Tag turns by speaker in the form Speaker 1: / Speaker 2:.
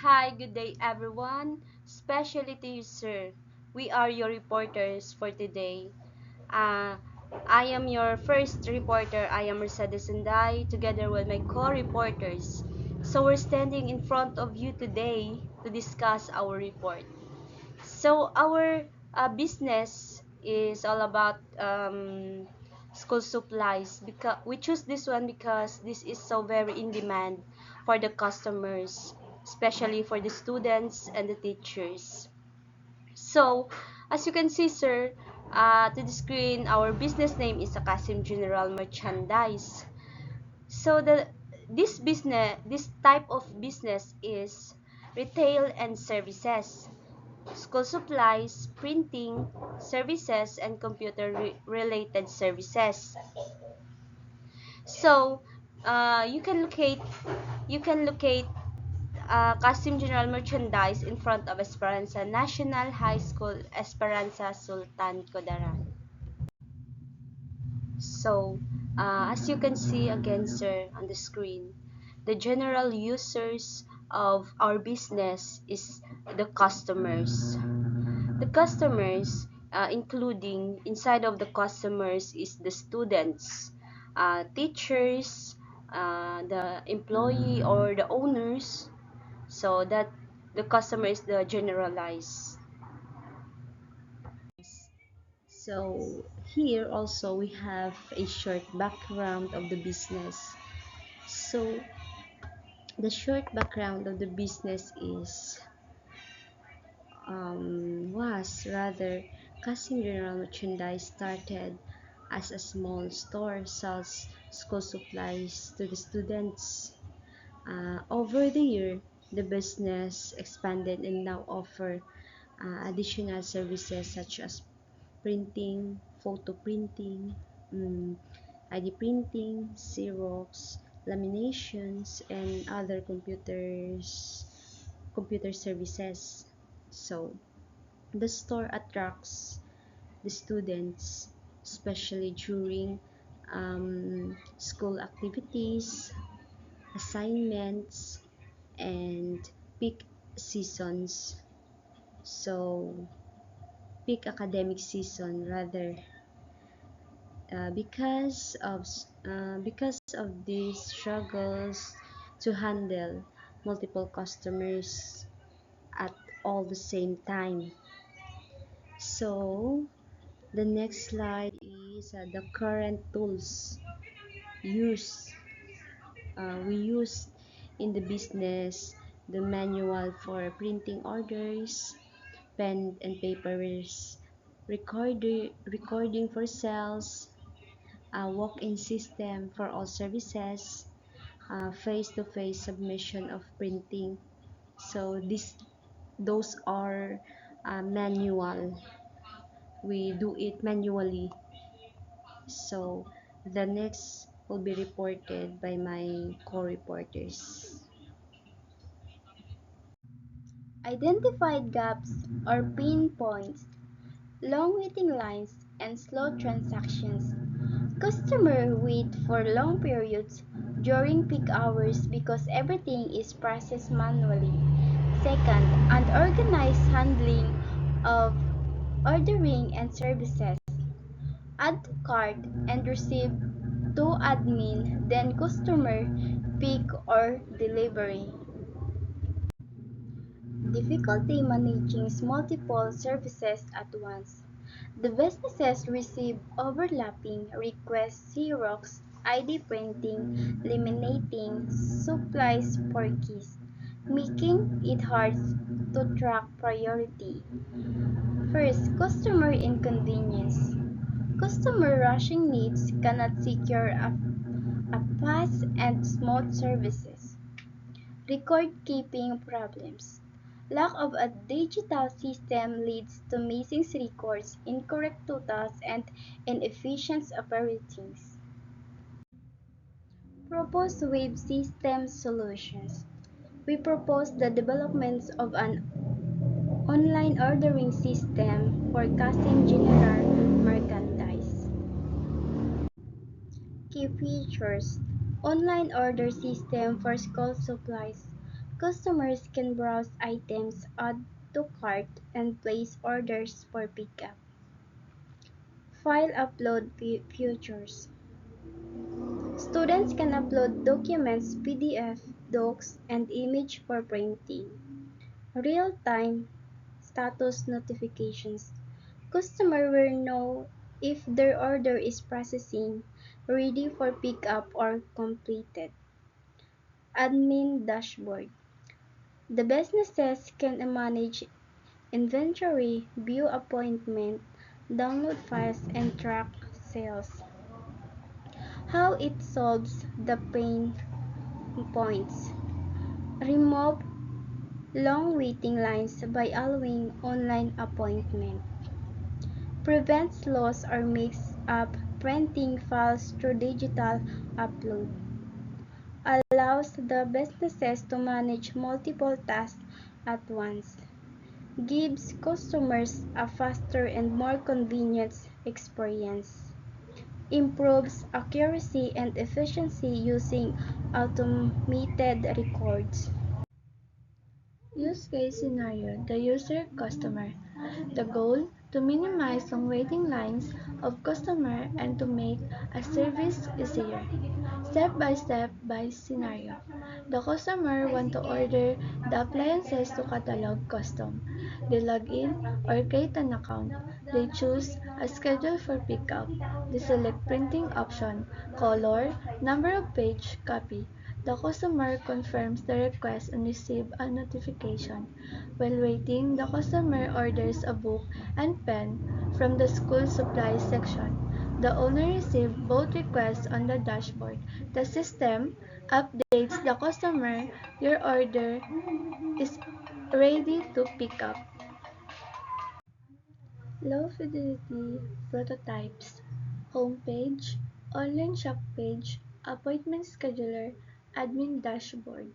Speaker 1: Hi, good day everyone, especially to you, sir. We are your reporters for today. Uh, I am your first reporter. I am Mercedes Sunday, together with my co-reporters. So we're standing in front of you today to discuss our report. So our business is all about school supplies. Because we choose this one because this is so very in demand for the customers, especially for the students and the teachers. So, as you can see, sir, to the screen, our business name is Akasim General Merchandise. So this type of business is retail and services, school supplies, printing services, and computer related services. So, you can locate Kasim General Merchandise in front of Esperanza National High School, Esperanza Sultan Kudarat. So, as you can see again, sir, on the screen, the general users of our business is the customers. The customers, including inside of the customers, is the students, teachers, the employee or the owners, so that the customer is the generalized. So here also we have a short background of the business. So the short background of the business is was rather Kasim General Merchandise started as a small store sells school supplies to the students. Over the year, the business expanded and now offer additional services such as printing, photo printing, um, ID printing, Xerox, laminations, and other computer services. So the store attracts the students, especially during school activities, assignments, and peak seasons. So peak academic season rather, because of these struggles to handle multiple customers at all the same time. So the next slide is the current tools used we use in the business: the manual for printing orders, pen and papers, recording for sales, a walk-in system for all services, face-to-face submission of printing. So those are manual. We do it manually. So the next will be reported by my co-reporters.
Speaker 2: Identified gaps or pain points, long waiting lines, and slow transactions. Customers wait for long periods during peak hours because everything is processed manually. Second, unorganized handling of ordering and services. Add to cart and receive to admin, then customer pick or delivery. Difficulty managing multiple services at once. The businesses receive overlapping requests: Xerox, ID printing, laminating, supplies for keys, making it hard to track priority. First, customer inconvenience. Customer rushing needs cannot secure a fast and smooth services. Record keeping problems. Lack of a digital system leads to missing records, incorrect totals, and inefficient operatings. Propose wave system solutions. We propose the development of an online ordering system for casting general merchandise. Key features: online order system for school supplies, Customers can browse items, add to cart, and place orders for pickup. File upload features. Students can upload documents, PDF, docs, and image for printing. Real-time status notifications. Customer will know if their order is processing, ready for pickup, or completed. Admin dashboard. The businesses can manage inventory, view appointment, download files, and track sales. How it solves the pain points. Remove long waiting lines by allowing online appointment. Prevents loss or mix-up printing files through digital upload. Allows the businesses to manage multiple tasks at once. Gives customers a faster and more convenient experience. Improves accuracy and efficiency using automated records.
Speaker 3: Use case scenario, the user customer. The goal, to minimize long waiting lines of customer and to make a service easier. Step by scenario. The customer want to order the appliances to catalog custom. They log in or create an account. They choose a schedule for pickup. They select printing option, color, number of page, copy. The customer confirms the request and receives a notification. While waiting, the customer orders a book and pen from the school supplies section. The owner receives both requests on the dashboard. The system updates the customer, your order is ready to pick up. Low fidelity prototypes, homepage, online shop page, appointment scheduler, admin dashboard.